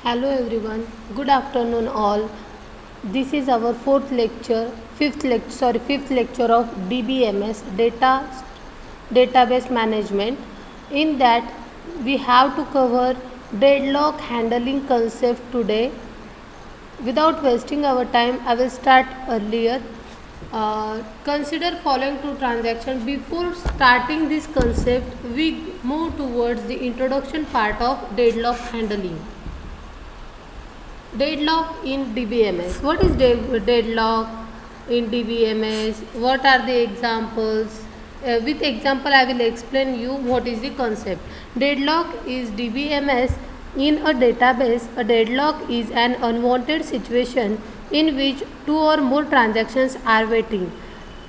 Hello everyone, good afternoon all. This is our fifth lecture of DBMS database management. In that we have to cover deadlock handling concept today. Without wasting our time, I will start earlier. Consider following two transactions. Before starting this concept, we move towards the introduction part of deadlock handling. Deadlock in DBMS. What is deadlock in DBMS? What are the examples? With example, I will explain you what is the concept. Deadlock is DBMS in a database. A deadlock is an unwanted situation in which two or more transactions are waiting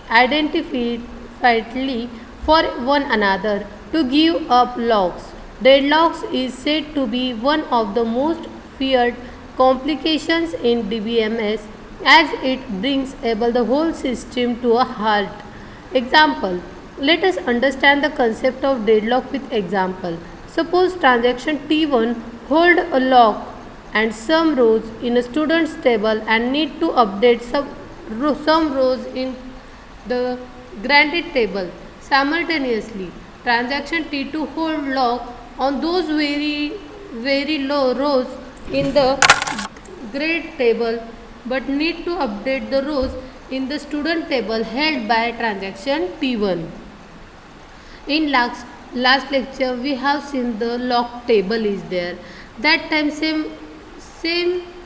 identifiedly for one another to give up logs. Deadlocks is said to be one of the most feared complications in DBMS as it brings able the whole system to a halt. Example. Let us understand the concept of deadlock with example. Suppose transaction T1 hold a log and some rows in a student's table and need to update some rows in the granted table. Simultaneously, transaction T2 hold log on those very low rows in the grade table but need to update the rows in the student table held by transaction T1. In last lecture we have seen the log table is there. That time same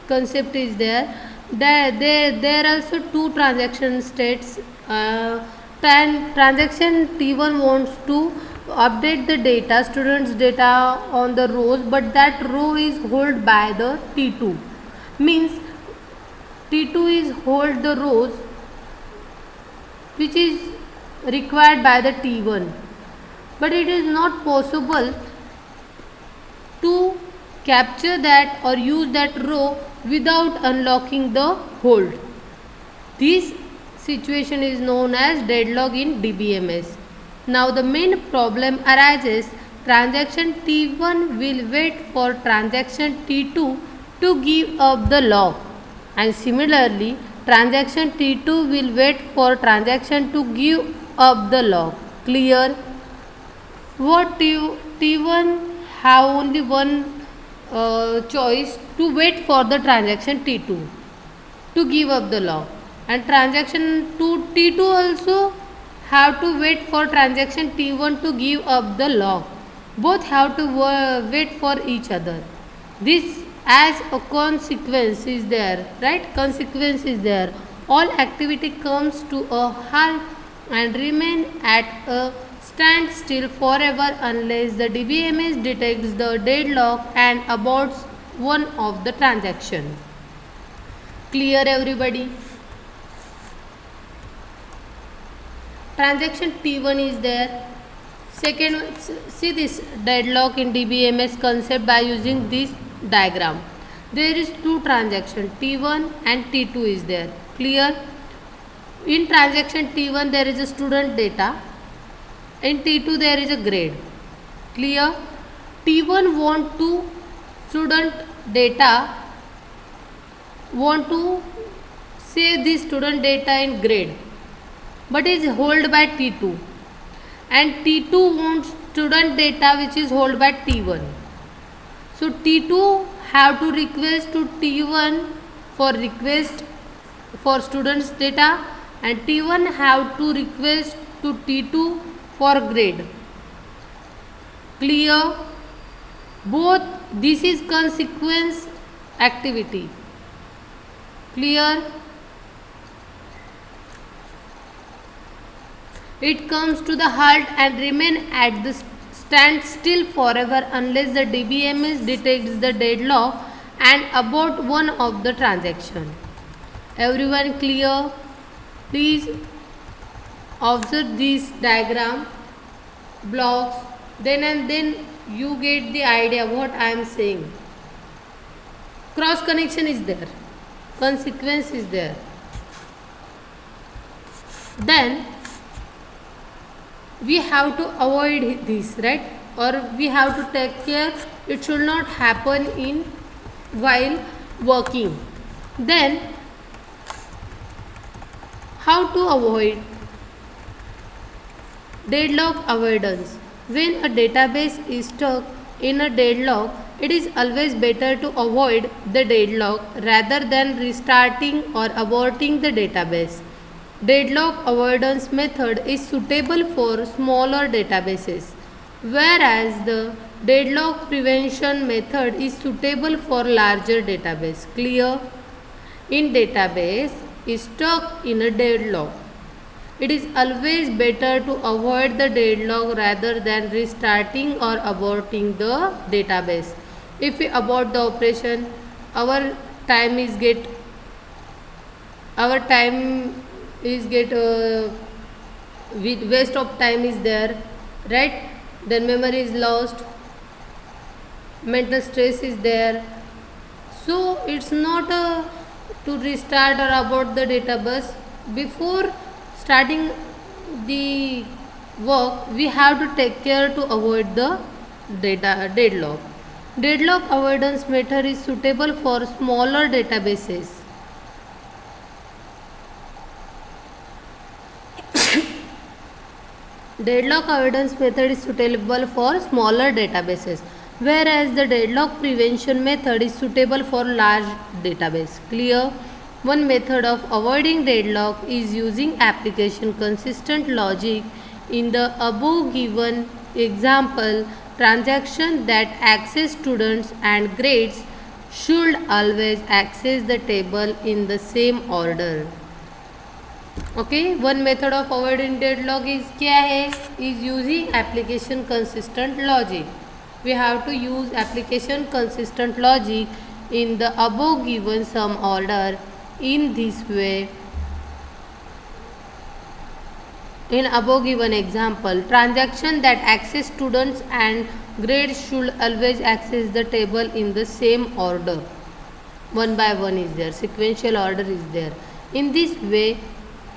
concept is there. There also two transaction states. Transaction T1 wants to update the data students data on the rows, but that row is held by the T2, means T2 is hold the rows which is required by the T1, but it is not possible to capture that or use that row without unlocking the hold. This situation is known as deadlock in DBMS. Now the main problem arises. Transaction T1 will wait for transaction T2 to give up the log, and similarly transaction T2 will wait for transaction to give up the log. Clear? What T1 have only one choice to wait for the transaction T2 to give up the log, and transaction T2 also have to wait for transaction T1 to give up the log. Both have to wait for each other. This as a consequence is there, right? Consequence is there. All activity comes to a halt and remain at a standstill forever unless the DBMS detects the deadlock and aborts one of the transaction. Clear everybody? Transaction T1 is there. Second, see this deadlock in DBMS concept by using this diagram. There is two transaction T1 and T2 is there. Clear? In transaction T1 there is a student data. In T2 there is a grade. Clear? T1 want to student data, want to save the student data in grade, but is held by T2, and T2 wants student data which is held by T1. So T2 have to request to T1 for request for students data, and T1 have to request to T2 for grade. Clear? Both this is consequence activity. Clear? It comes to the halt and remain at the standstill forever unless the DBMS detects the deadlock and abort one of the transaction. Everyone clear? Please observe this diagram blocks, then and then you get the idea what I am saying. Cross connection is there, consequence is there. Then we have to avoid this, right? Or we have to take care it should not happen in while working. Then how to avoid deadlock avoidance? When a database is stuck in a deadlock, it is always better to avoid the deadlock rather than restarting or aborting the database. Deadlock avoidance method is suitable for smaller databases, whereas the deadlock prevention method is suitable for larger database. Clear? In database is stuck in a deadlock, it is always better to avoid the deadlock rather than restarting or aborting the database. If we abort the operation, our time is get our time is get waste of time is there, right? Then memory is lost, mental stress is there. So it's not to restart or abort the database. Before starting the work, we have to take care to avoid the deadlock. Deadlock avoidance method is suitable for smaller databases. Deadlock avoidance method is suitable for smaller databases, whereas the deadlock prevention method is suitable for large database. Clear? One method of avoiding deadlock is using application consistent logic. In the above given example, transaction that access students and grades should always access the table in the same order. Okay, one method of avoiding deadlock is क्या है? Is using application consistent logic. We have to use application consistent logic in the above given sum order in this way. In above given example, transaction that access students and grades should always access the table in the same order. One by one is there, sequential order is there. In this way,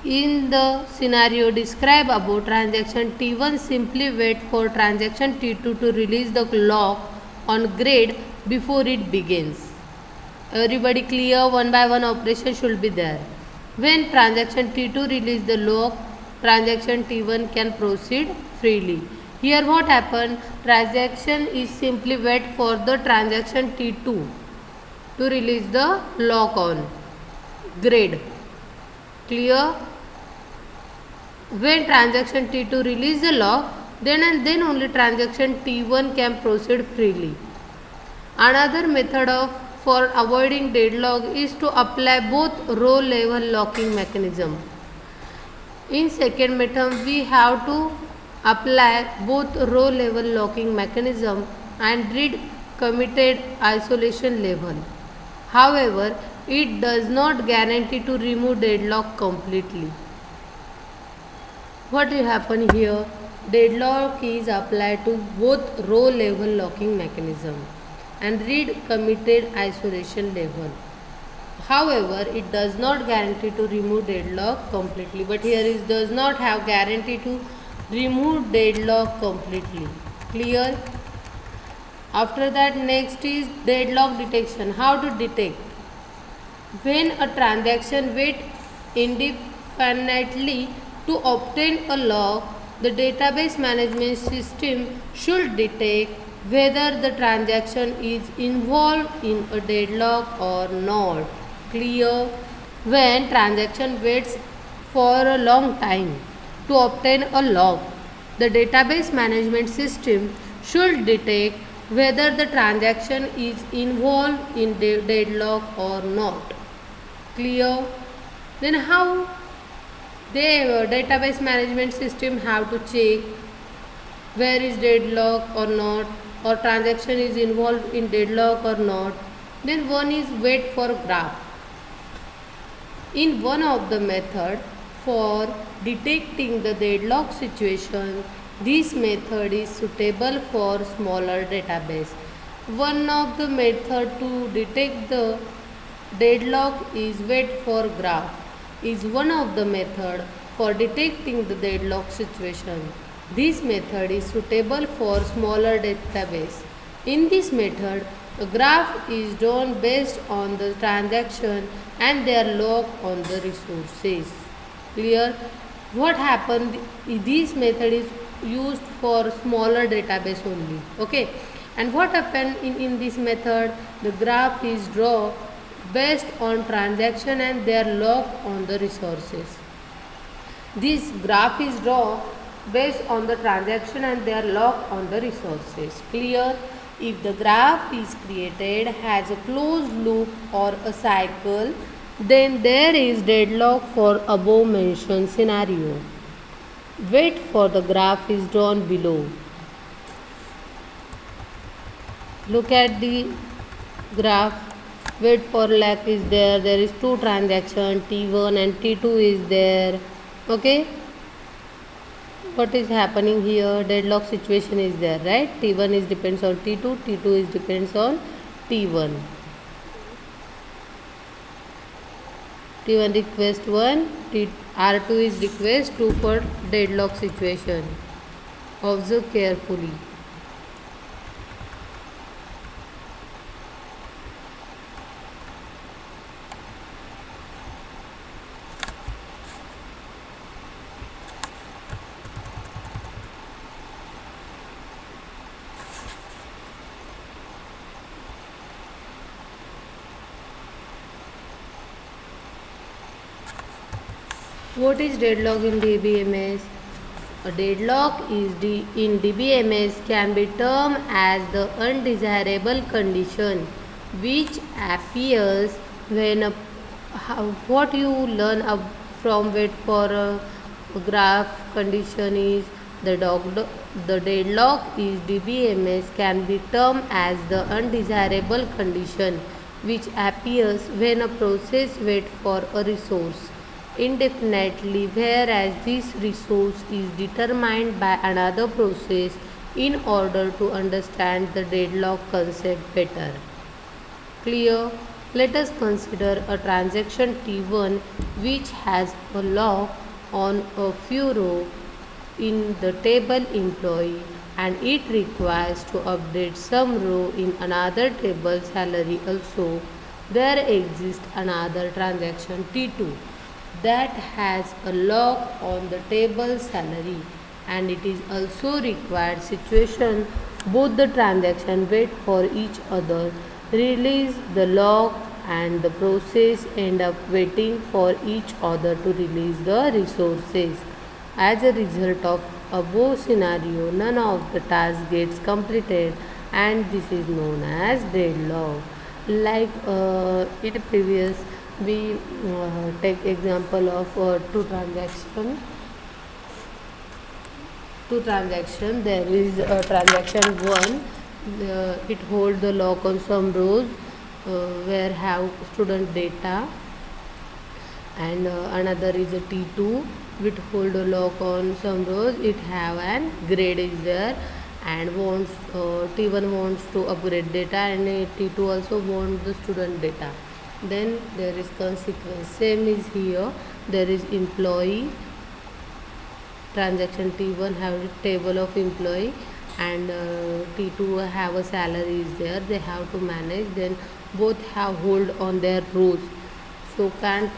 in the scenario described above, transaction T1 simply wait for transaction T2 to release the lock on grade before it begins. Everybody clear? One by one operation should be there. When transaction T2 release the lock, transaction T1 can proceed freely. Here what happened? Transaction is simply wait for the transaction T2 to release the lock on grade. Clear? When transaction T2 release the lock, then and then only transaction T1 can proceed freely. Another method for avoiding deadlock is to apply both row level locking mechanism. In second method, we have to apply both row level locking mechanism and read committed isolation level. However, it does not guarantee to remove deadlock completely. What will happen here? Deadlock is applied to both row level locking mechanism and read committed isolation level. However, it does not guarantee to remove deadlock completely. But here it does not have guarantee to remove deadlock completely. Clear? After that, next is deadlock detection. How to detect? When a transaction waits indefinitely to obtain a lock, the database management system should detect whether the transaction is involved in a deadlock or not. Clear? When transaction waits for a long time to obtain a lock, the database management system should detect whether the transaction is involved in deadlock or not. Clear? Then how the database management system have to check where is deadlock or not, or transaction is involved in deadlock or not? Then one is wait for graph. In one of the method for detecting the deadlock situation, this method is suitable for smaller database. One of the method to detect the deadlock is wait for graph is one of the method for detecting the deadlock situation. This method is suitable for smaller database. In this method, A graph is drawn based on the transaction and their log on the resources. Clear? What happened? This method is used for smaller database only. Okay. And what happened in this method? The graph is drawn based on transaction and their log on the resources. This graph is drawn based on the transaction and their log on the resources. Clear? If the graph is created has a closed loop or a cycle, then there is deadlock for above mentioned scenario. Wait for the graph is drawn below. Look at the graph. Wait for lag is there. There is two transaction T1 and T2 is there. Okay. What is happening here? Deadlock situation is there, right? T1 is depends on T2, T2 is depends on T1. T1 request 1, R2 is request 2 for deadlock situation. Observe carefully. What is deadlock in DBMS? A deadlock in DBMS can be termed as the undesirable condition which appears when what you learn from wait for a graph condition is the deadlock is DBMS can be termed as the undesirable condition which appears when a process waits for a resource indefinitely, whereas this resource is determined by another process in order to understand the deadlock concept better. Clear? Let us consider a transaction T1 which has a log on a few rows in the table employee and it requires to update some row in another table salary also. There exists another transaction T2 that has a log on the table salary and it is also required situation both the transaction wait for each other, release the log and the process end up waiting for each other to release the resources. As a result of above scenario, none of the task gets completed and this is known as deadlock. Like in previous we take example of two transaction. There is transaction 1, it hold the lock on some rows where have student data, and another is a T2 which hold a lock on some rows, it have an grade is there and wants T1 wants to upgrade data and T2 also want the student data. Then there is consequence, same is here. There is employee transaction T1 have a table of employee and T2 have a salary is there, they have to manage, then both have hold on their rows, so can't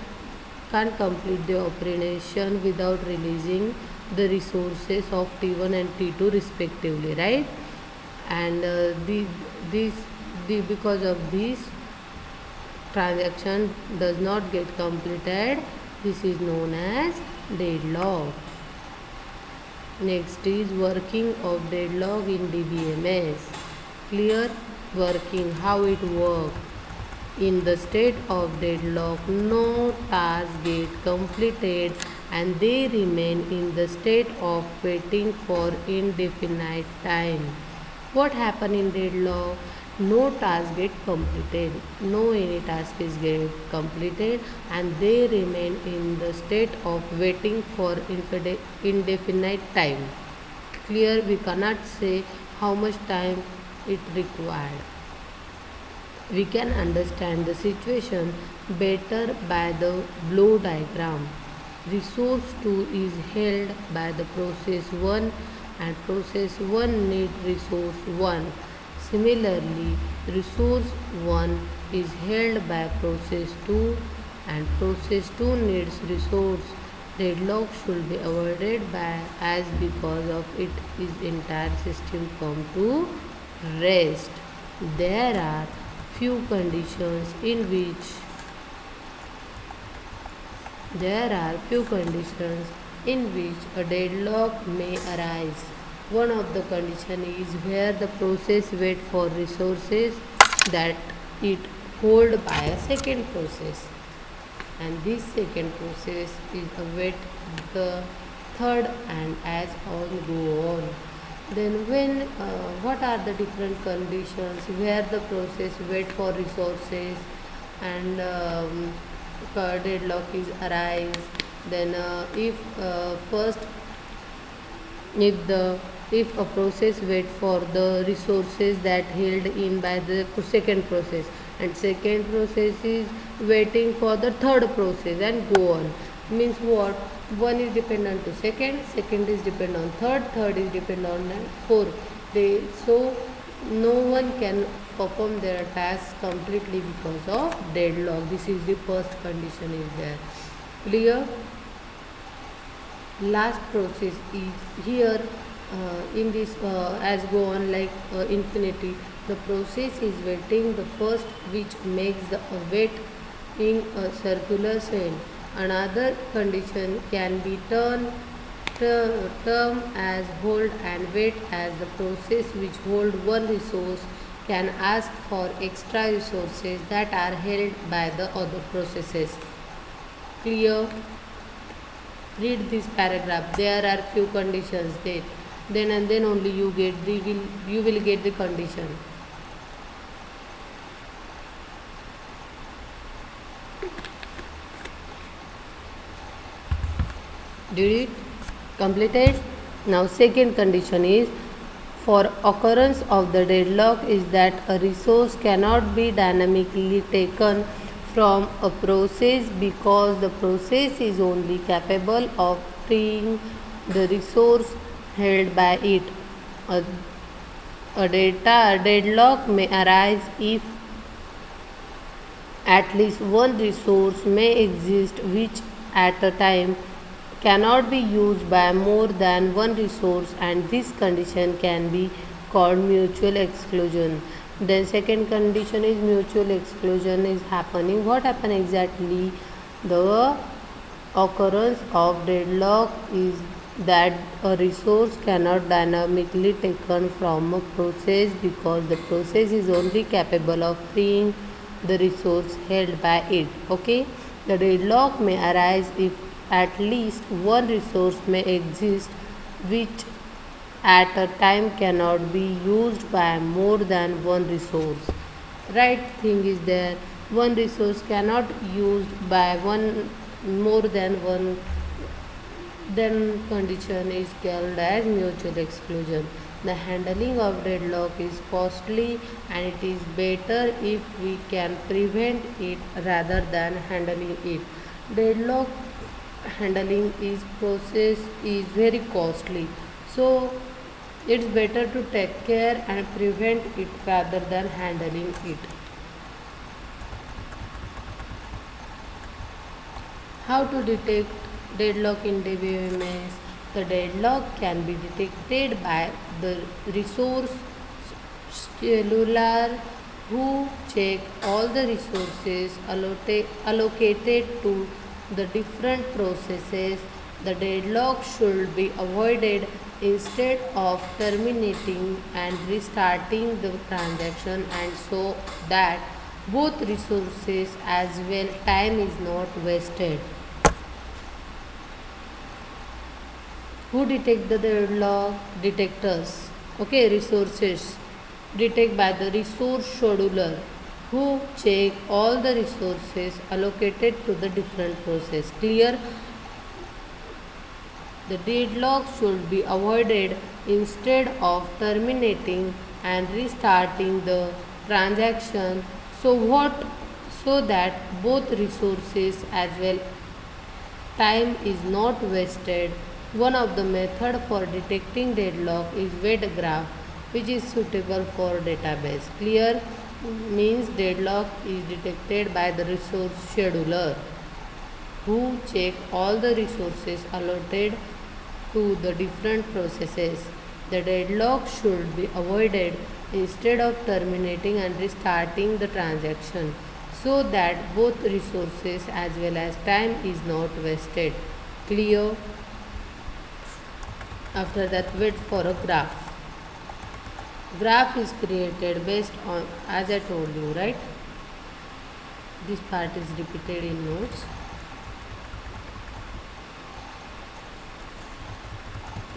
complete the operation without releasing the resources of T1 and T2 respectively, right? And because of this transaction does not get completed, this is known as deadlock. Next is working of deadlock in DBMS. Clear? Working, how it works. In the state of deadlock, no task get completed and they remain in the state of waiting for indefinite time. What happen in deadlock? No task get completed, no any task is get completed and they remain in the state of waiting for indefinite time. Clear? We cannot say how much time it required. We can understand the situation better by the blow diagram. Resource 2 is held by the process 1 and process 1 need resource 1. Similarly, resource 1 is held by process 2 and process 2 needs resource. Deadlock should be avoided by as because of it is entire system come to rest. There are few conditions in which there are few conditions in which a deadlock may arise. One of the condition is where the process wait for resources that it hold by a second process, and this second process is await the third, and as on go on. Then when what are the different conditions where the process wait for resources and deadlock is arise? Then if first if the if a process wait for the resources that held in by the second process, and second process is waiting for the third process and go on, means what? One is dependent to second, second is dependent on third, third is dependent on fourth. They so no one can perform their task completely because of deadlock. This is the first condition is there. Clear? Last process is here in this as go on like infinity. The process is waiting the first, which makes the wait in a circular cell. Another condition can be term as hold and wait, as the process which hold one resource can ask for extra resources that are held by the other processes. Clear? Read this paragraph. There are few conditions that then and then only you will get the condition. Did it completed? Now second condition is for occurrence of the deadlock is that a resource cannot be dynamically taken from a process because the process is only capable of freeing the resource held by it. A, a deadlock may arise if at least one resource may exist which at a time cannot be used by more than one resource, and this condition can be called mutual exclusion. The second condition is mutual exclusion is happening. What happen exactly? The occurrence of deadlock is that a resource cannot dynamically taken from a process because the process is only capable of freeing the resource held by it. Okay, the deadlock may arise if at least one resource may exist which at a time cannot be used by more than one resource. Right thing is there, one resource cannot used by one more than one, then condition is called as mutual exclusion. The handling of deadlock is costly and it is better if we can prevent it rather than handling it. Deadlock handling is process is very costly, so it's better to take care and prevent it rather than handling it. How to detect deadlock in DBMS? The deadlock can be detected by the resource scheduler who check all the resources allocated to the different processes. The deadlock should be avoided instead of terminating and restarting the transaction, and so that both resources as well time is not wasted. Who detect the deadlock? Detectors. Okay, resources detect by the resource scheduler who check all the resources allocated to the different process. Clear? The deadlock should be avoided instead of terminating and restarting the transaction, so that both resources as well time is not wasted. One of the method for detecting deadlock is weight graph. which is suitable for database. Clear means deadlock is detected by the resource scheduler who check all the resources allotted to the different processes. The deadlock should be avoided instead of terminating and restarting the transaction so that both resources as well as time is not wasted. Clear? After that, wait for a graph. Graph is created based on, as I told you, right? This part is repeated in notes.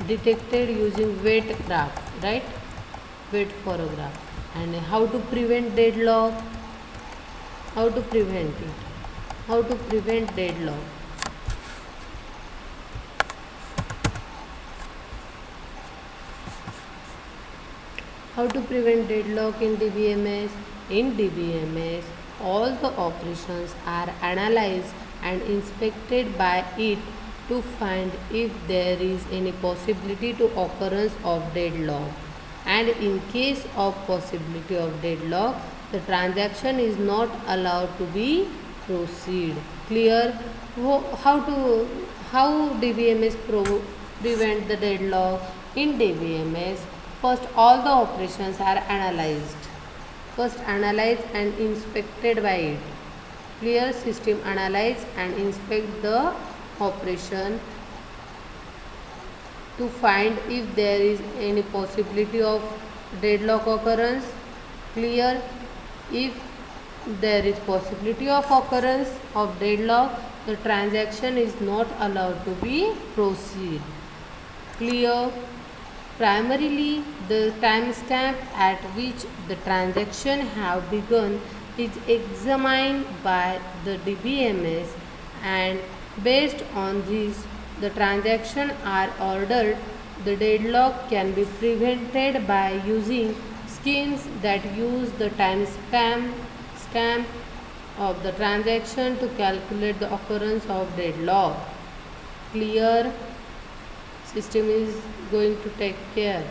Detected using weight graph, right? Weight for a graph. And how to prevent deadlock? How to prevent it? How to prevent deadlock? How to prevent deadlock in DBMS? In DBMS, all the operations are analyzed and inspected by it to find if there is any possibility to occurrence of deadlock. And in case of possibility of deadlock, the transaction is not allowed to be proceed. Clear? How DBMS prevent the deadlock? In DBMS, first all the operations are analyzed. First analyzed and inspected by it. Clear? System analyze and inspect the operation to find if there is any possibility of deadlock occurrence. Clear? If there is possibility of occurrence of deadlock, the transaction is not allowed to be proceed. Clear? Primarily, the timestamp at which the transaction have begun is examined by the DBMS, and based on this, the transaction are ordered. The deadlock can be prevented by using schemes that use the timestamp of the transaction to calculate the occurrence of deadlock. Clear? System is going to take care.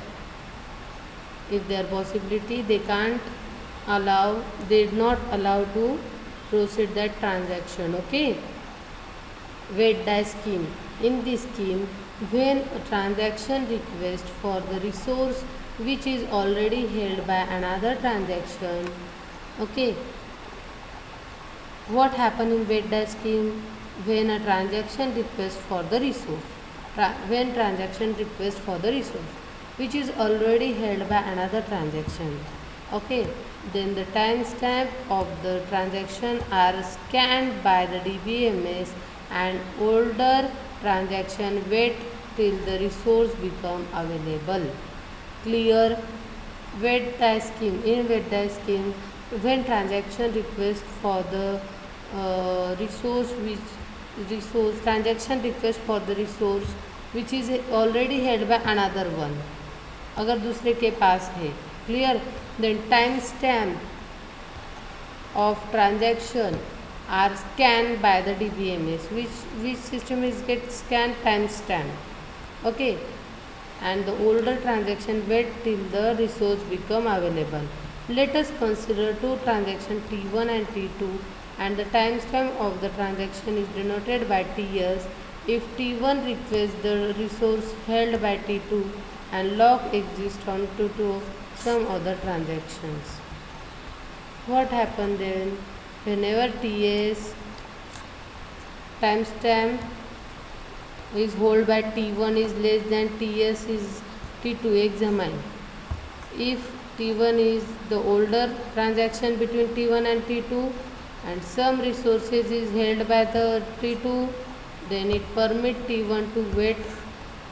If there possibility, they did not allow to proceed that transaction. Okay. Wait die scheme. In this scheme, when a transaction request for the resource which is already held by another transaction, okay, what happen in wait die scheme? When a transaction request for the resource, when transaction request for the resource which is already held by another transaction, okay, then the timestamp of the transaction are scanned by the DBMS and older transaction wait till the resource become available. Clear? Wait die scheme. In wait die scheme, when transaction request for the transaction request for the resource which is already held by another one, अगर दूसरे के पास है. Clear? Then timestamp of transaction are scanned by the DBMS. Which system is get scanned? Timestamp. Okay. And the older transaction wait till the resource become available. Let us consider two transactions T1 and T2, and the timestamp of the transaction is denoted by TS. If T1 requests the resource held by T2 and lock exists on to some other transactions. What happens then? Whenever TS timestamp is held by T1 is less than TS is T2, examine. If T1 is the older transaction between T1 and T2 and some resources is held by the T2, then it permit T1 to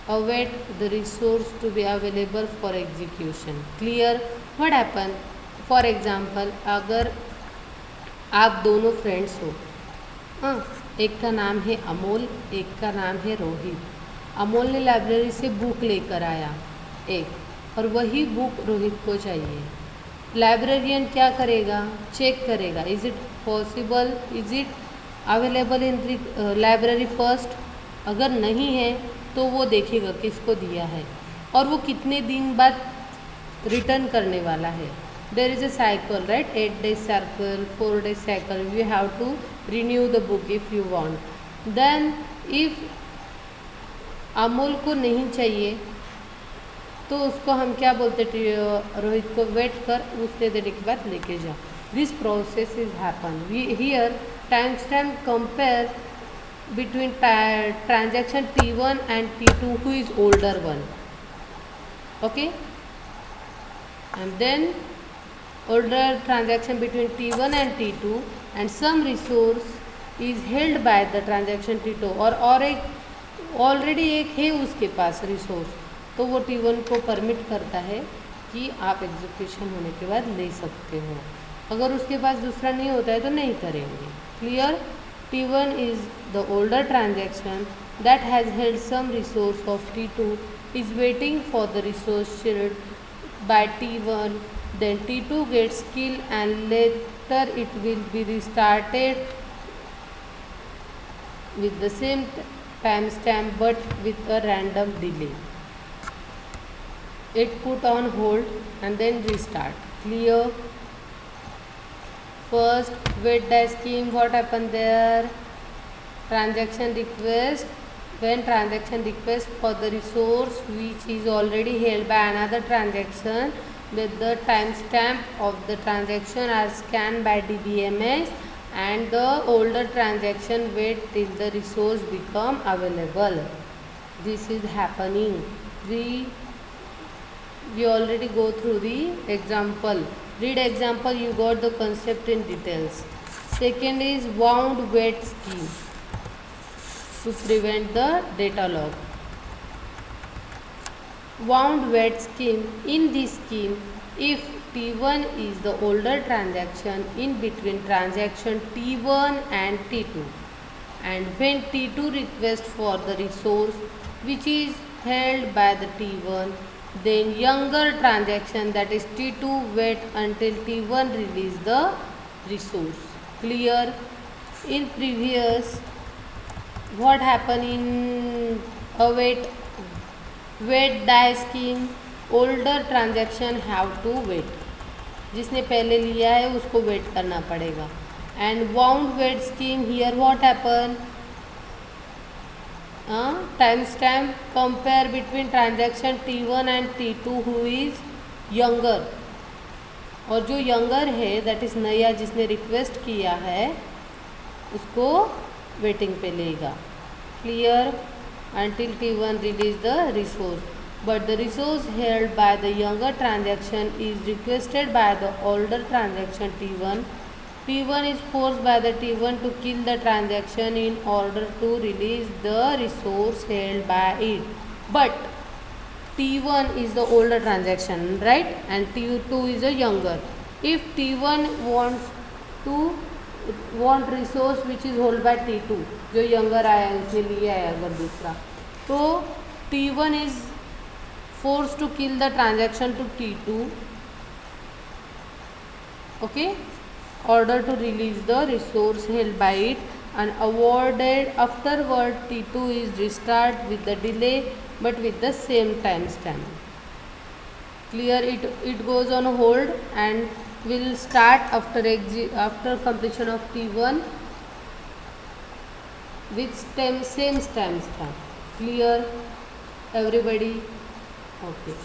await the resource to be available for execution. Clear? What happen? For example, अगर आप दोनों friends हो, हाँ, एक का नाम है अमोल, एक का नाम है रोहित. अमोल ने लाइब्रेरी से बुक लेकर आया एक, और वही बुक रोहित को चाहिए. लाइब्रेरियन क्या करेगा? चेक करेगा, is it possible, is it available in library first. अगर नहीं है तो वो देखेगा किसको दिया है और वो कितने दिन बाद रिटर्न करने वाला है. There is a cycle, right? 8 days cycle, 4 days cycle. You have to renew the book if you want. Then if Amol को नहीं चाहिए तो उसको हम क्या बोलते, रोहित को वेट कर, उसने देने के बाद लेके जा. This process is happen. Here time stamp compare between transaction T1 and T2 who is older one. Okay, and then older transaction between T1 and T2 and some resource is held by the transaction T2 और एक already एक है उसके पास resource, तो वो T1 को permit करता है कि आप एग्जीक्यूशन होने के बाद ले सकते हो. अगर उसके पास दूसरा नहीं होता है तो नहीं करेंगे. Clear? T1 is the older transaction that has held some resource of T2 is waiting for the resource shared by T1. Then T2 gets killed and later it will be restarted with the same timestamp but with a random delay. It put on hold and then restart. Clear? First, wait die scheme. What happened there? Transaction request. When transaction request for the resource which is already held by another transaction, with the timestamp of the transaction are scanned by DBMS, and the older transaction wait till the resource become available. This is happening. We already go through the example. Read example, you got the concept in details. Second is wound wait scheme to prevent the data log. Wound wait scheme. In this scheme, if T1 is the older transaction in between transaction T1 and T2, and when T2 requests for the resource which is held by the T1, then younger transaction that is T2 wait until T1 release the resource. Clear? In previous, what happened in a wait die scheme? Older transaction have to wait. जिसने पहले लिया है उसको wait करना पड़ेगा. And wound wait scheme, here what happened? Timestamp compare between transaction T1 and T2 who is younger, और जो younger है that is नया जिसने रिक्वेस्ट किया है उसको वेटिंग पे लेगा. Clear? Until T1 release the resource, but the resource held by the younger transaction is requested by the older transaction T1. T1 is forced by the T1 to kill the transaction in order to release the resource held by it. But T1 is the older transaction, right? And T2 is the younger. If T1 want resource which is held by T2, जो younger आया है उसने लिया है अगर दूसरा, तो T1 is forced to kill the transaction to T2. Okay? Order to release the resource held by it, and awarded afterward T2 is restart with the delay but with the same timestamp. Clear? It goes on hold and will start after completion of T1 with same timestamp. Clear? Everybody? Okay.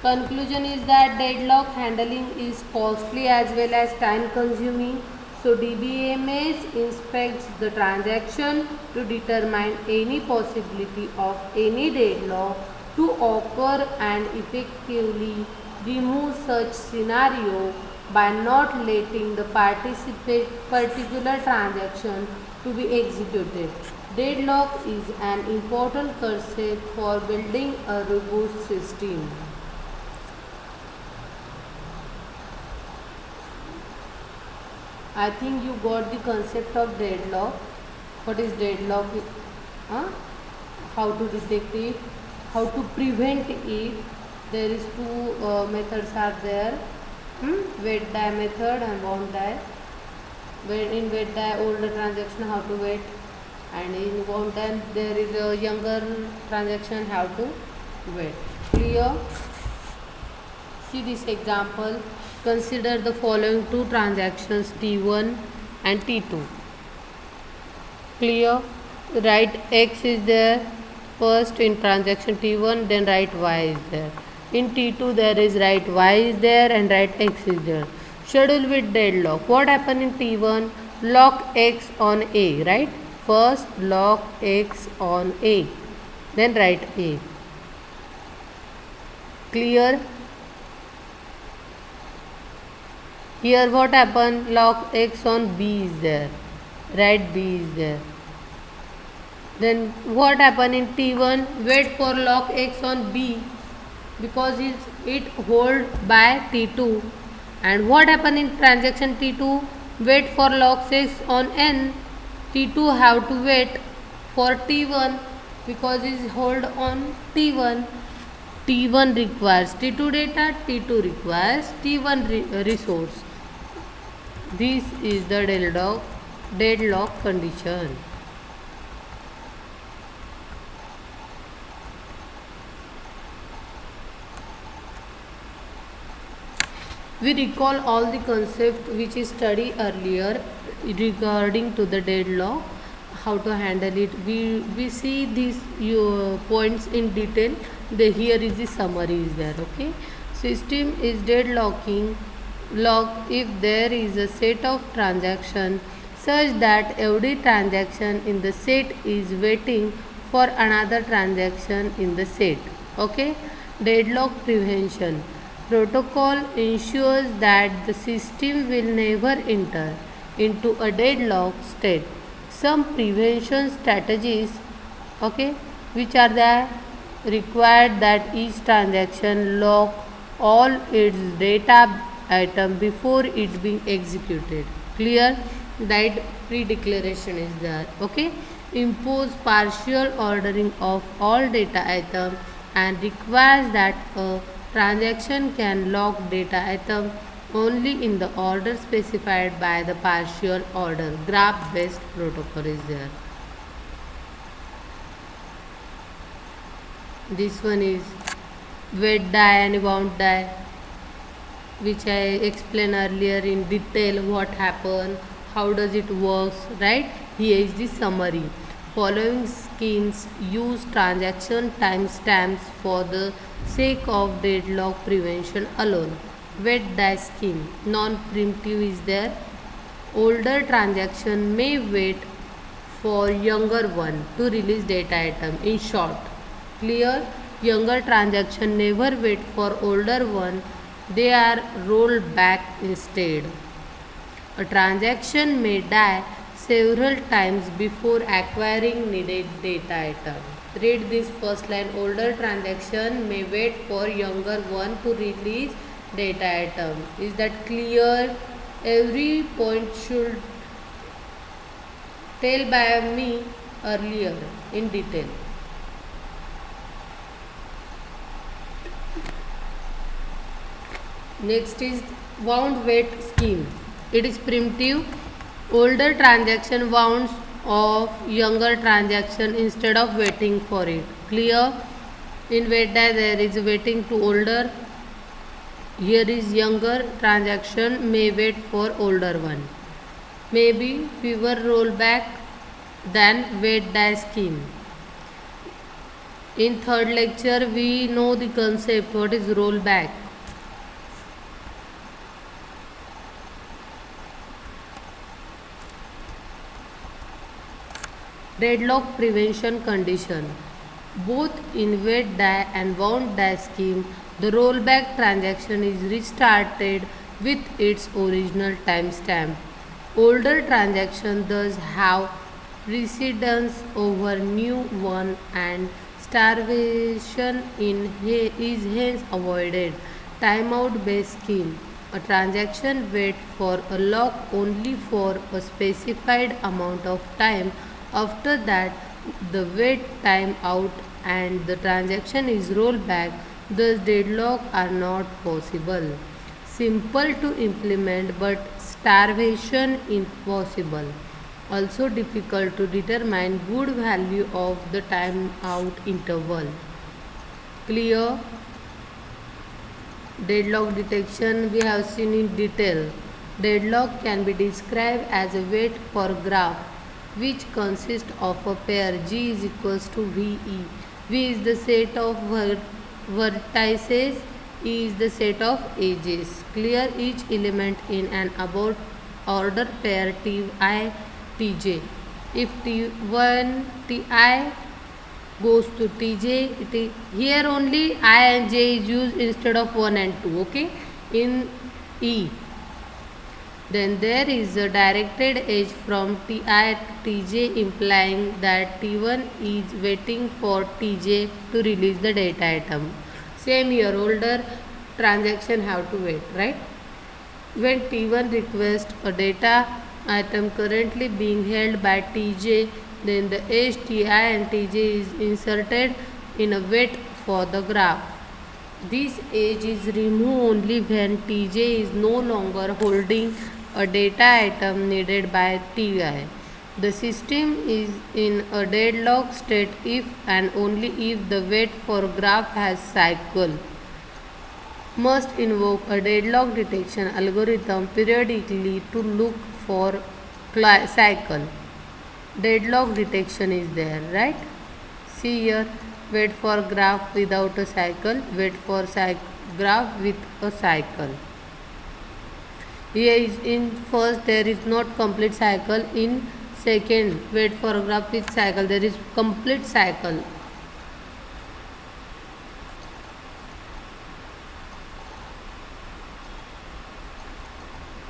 Conclusion is that deadlock handling is costly as well as time consuming. So DBMS inspects the transaction to determine any possibility of any deadlock to occur and effectively remove such scenario by not letting the particular transaction to be executed. Deadlock is an important concept for building a robust system. I think you got the concept of deadlock. What is deadlock? How to detect it, how to prevent it. There is two methods are there. Wait die method and wound die. In wait die older transaction how to wait, and in wound die there is a younger transaction how to wait. Clear? See this example. Consider the following two transactions T1 and T2. Clear? Write X is there first in transaction T1, then write Y is there. In T2 there is write Y is there and write X is there. Schedule with deadlock. What happened in T1? Lock X on A, right? First lock X on A, then write A. Clear? Here what happened? Lock X on B is there, write B is there. Then what happened in T1? Wait for lock X on B because it hold by T2. And what happened in transaction T2? Wait for lock X on N. T2 have to wait for T1 because it hold on T1. T1 requires T2 data, T2 requires T1 resource. This is the deadlock condition. We recall all the concept which is studied earlier regarding to the deadlock, how to handle it. We see these points in detail. Here is the summary is there. Okay, system is deadlocking lock if there is a set of transaction such that every transaction in the set is waiting for another transaction in the set. Okay, deadlock prevention. Protocol ensures that the system will never enter into a deadlock state. Some prevention strategies, okay, which are there, required that each transaction lock all its data item before it being executed. Clear? That pre-declaration is there. Okay. Impose partial ordering of all data items and requires that a transaction can lock data item only in the order specified by the partial order. Graph based protocol is there. This one is wet die and wound die, which I explained earlier in detail what happened, how does it works, right? Here is the summary. Following schemes use transaction timestamps for the sake of deadlock prevention alone. Wet die scheme, non-preemptive is there. Older transaction may wait for younger one to release data item. In short, clear? Younger transaction never wait for older one, they are rolled back instead. A transaction may die several times before acquiring needed data item. Read this first line. Older transaction may wait for younger one to release data item. Is that clear? Every point should tell by me earlier in detail. Next is wound wait scheme. It is primitive. Older transaction wounds of younger transaction instead of waiting for it. Clear? In wait die there is waiting to older. Here is younger transaction may wait for older one. Maybe fewer rollback than wait die scheme. In third lecture we know the concept what is rollback. Deadlock prevention condition. Both in wait die and wound die scheme, the rollback transaction is restarted with its original timestamp. Older transactions thus have precedence over new one and starvation is hence avoided. Timeout based scheme. A transaction waits for a lock only for a specified amount of time. After that, the wait time out and the transaction is rolled back. Thus, deadlock are not possible. Simple to implement, but starvation impossible. Also difficult to determine good value of the time out interval. Clear? Deadlock detection we have seen in detail. Deadlock can be described as a wait for graph which consists of a pair G is equals to VE. V is the set of vertices, E is the set of edges. Clear each element in an about order pair Ti Tj. If T1 Ti goes to Tj, here only I and j is used instead of 1 and 2, okay, in E. Then there is a directed edge from Ti to Tj, implying that T1 is waiting for Tj to release the data item. Same here, older transaction have to wait, right? When T1 requests a data item currently being held by Tj, then the edge Ti and Tj is inserted in a wait for the graph. This edge is removed only when Tj is no longer holding a data item needed by Ti. The system is in a deadlock state if and only if the wait for graph has cycle. Must invoke a deadlock detection algorithm periodically to look for cycle. Deadlock detection is there, right? See here, wait for graph without a cycle, wait for graph with a cycle. Here is in first there is not complete cycle, in second wait for graph with cycle there is complete cycle.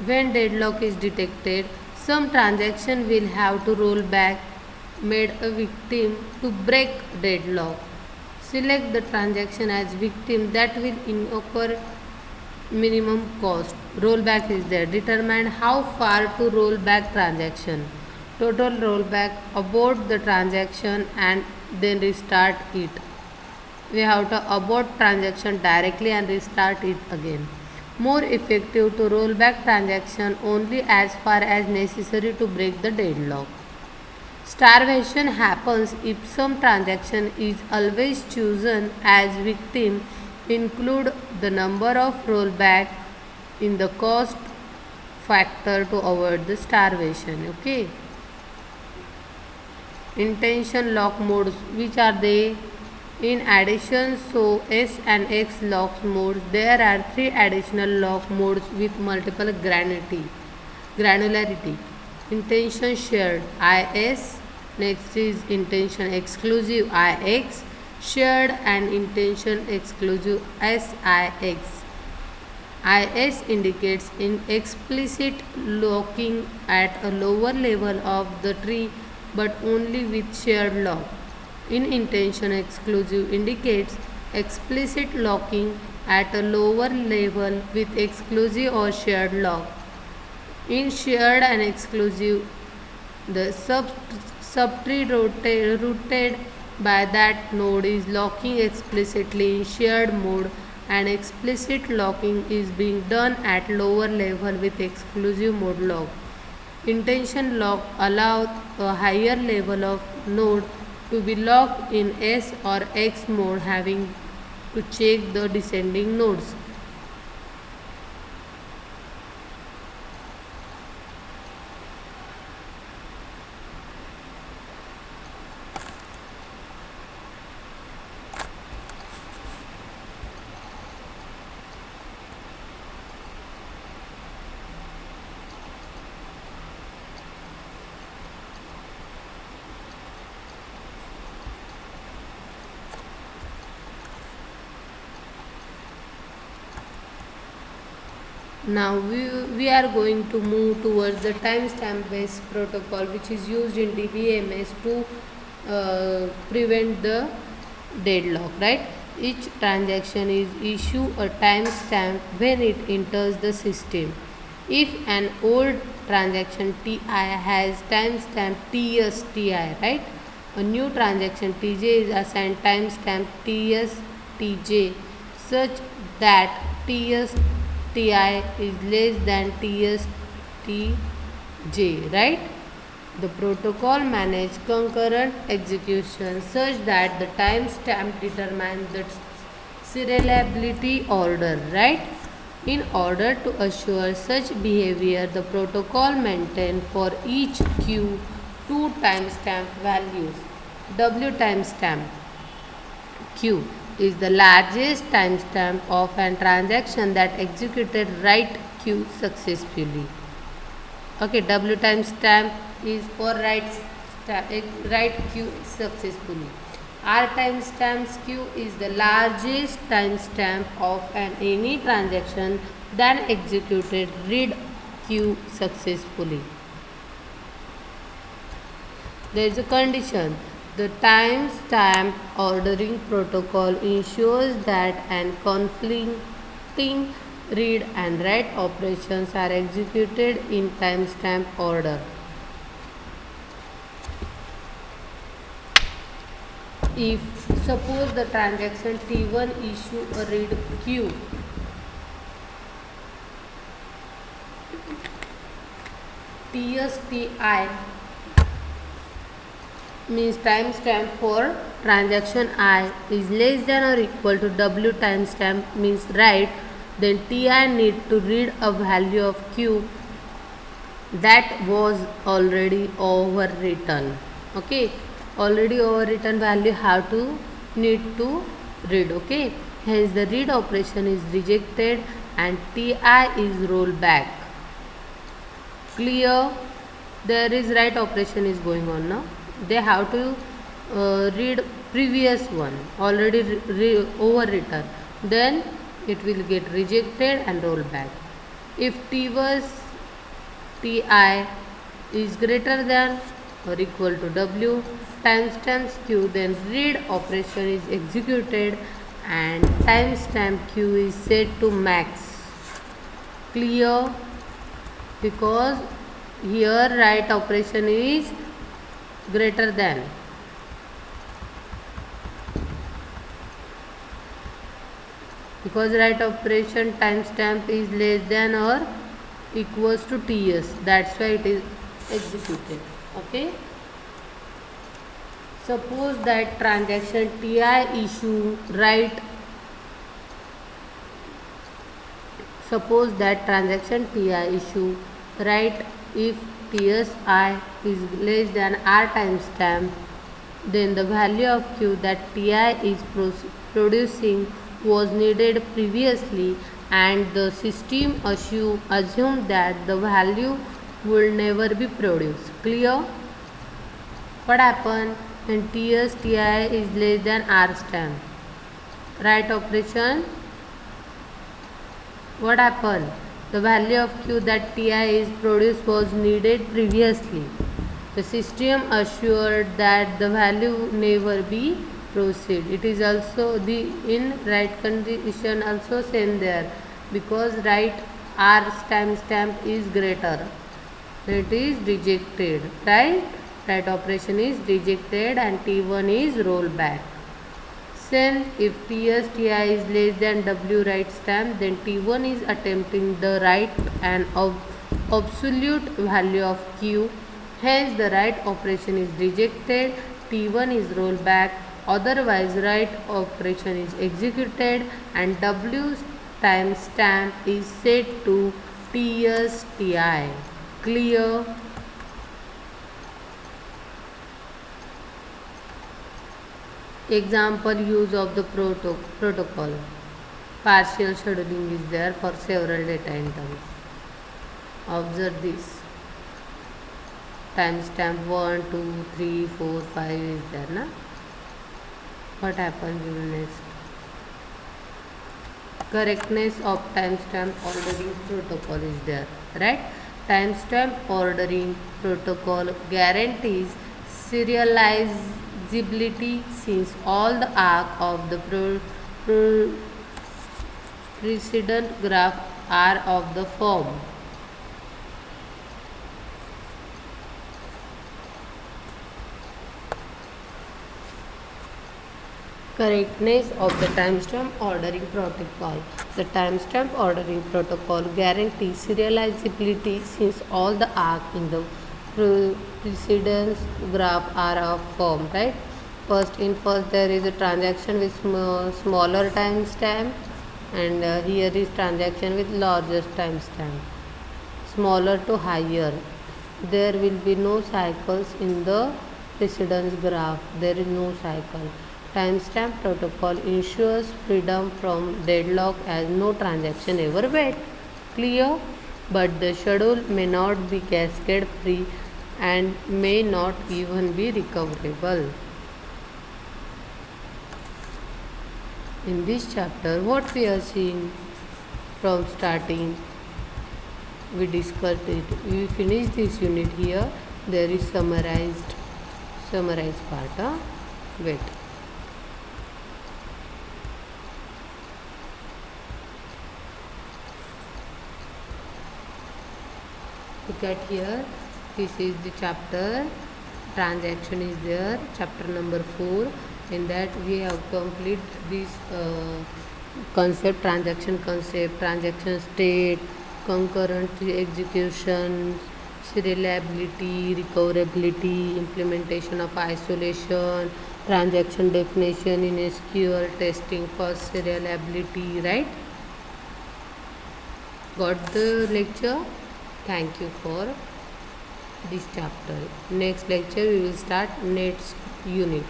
When deadlock is detected, some transaction will have to roll back made a victim to break deadlock. Select the transaction as victim that will incur minimum cost. Rollback is there. Determine how far to roll back transaction. Total rollback, abort the transaction and then restart it. We have to abort transaction directly and restart it again. More effective to roll back transaction only as far as necessary to break the deadlock. Starvation happens if some transaction is always chosen as victim. Include the number of rollback in the cost factor to avoid the starvation. Okay. Intention lock modes, which are they? In addition, so S and X lock modes, there are 3 additional lock modes with multiple granularity. Intention shared IS, next is intention exclusive IX, shared and intention exclusive SIX. IS indicates in explicit locking at a lower level of the tree but only with shared lock. In intention exclusive indicates explicit locking at a lower level with exclusive or shared lock. In shared and exclusive, the subtree rooted by that node is locking explicitly in shared mode, and explicit locking is being done at lower level with exclusive mode lock. Intention lock allows a higher level of node to be locked in S or X mode, having to check the descending nodes. Now we are going to move towards the timestamp based protocol, which is used in DBMS to prevent the deadlock, right? Each transaction is issue a timestamp when it enters the system. If an old transaction Ti has timestamp TS/Ti, right? A new transaction Tj is assigned timestamp TS/Tj such that TS/Ti is less than TS/Tj, right? The protocol manages concurrent execution such that the timestamp determines the serializability order, right? In order to assure such behavior, the protocol maintains for each queue two timestamp values. W timestamp Q is the largest timestamp of a transaction that executed write Q successfully. Okay, W timestamp is for write Q successfully. R timestamps Q is the largest timestamp of any transaction that executed read Q successfully. There is a condition. The timestamp ordering protocol ensures that an conflicting read and write operations are executed in timestamp order. If suppose the transaction T1 issue a read Q, TSTI means timestamp for transaction I is less than or equal to W timestamp means write, then Ti need to read a value of Q that was already overwritten. Okay, already overwritten value have to need to read. Okay, hence the read operation is rejected and Ti is rolled back. Clear? There is write operation is going on now. They have to read previous one already overwritten, then it will get rejected and rolled back. If T was Ti is greater than or equal to W timestamp Q, then read operation is executed and timestamp Q is set to max. Clear? Because here write operation is greater than. Because write operation timestamp is less than or equals to TS, that's why it is executed. Okay. Suppose that transaction Ti issue write. Suppose that transaction Ti issue write if TSI is less than R timestamp, then the value of Q that Ti is producing was needed previously and the system assumed that the value will never be produced. Clear? What happened when TSTI is less than R stamp? Write operation. What happened? The value of Q that Ti is produced was needed previously. The system assured that the value never be proceed. It is also the in write condition also same there, because write R timestamp is greater. It is rejected, right? Write operation is rejected and T1 is rolled back. Then if TSTI is less than W write stamp, then T1 is attempting the write and absolute value of Q. Hence the write operation is rejected, T1 is rolled back, otherwise write operation is executed and W timestamp is set to TSTI. Clear? Example use of the protocol. Partial scheduling is there for several data items. Observe this. Timestamp 1, 2, 3, 4, 5 is there, na? What happens in next? Correctness of timestamp ordering protocol is there, right? Timestamp ordering protocol guarantees serializability since all the arc of the precedent graph are of the form. Correctness of the timestamp ordering protocol. The timestamp ordering protocol guarantees serializability since all the arcs in the precedence graph are of form, right? First there is a transaction with smaller timestamp, and here is transaction with larger timestamp, smaller to higher. There will be no cycles in the precedence graph. There is no cycle. Timestamp protocol ensures freedom from deadlock as no transaction ever wait. Clear? But the schedule may not be cascade free and may not even be recoverable. In this chapter, what we are seeing from starting, we discussed it. We finish this unit here. There is summarized part. Wait. Look at here. This is the chapter. Transaction is there. Chapter number 4. In that we have complete this concept, transaction state, concurrent execution, serializability, recoverability, implementation of isolation, transaction definition in SQL, testing for serializability, right? Got the lecture? Thank you for this chapter. Next lecture we will start next unit.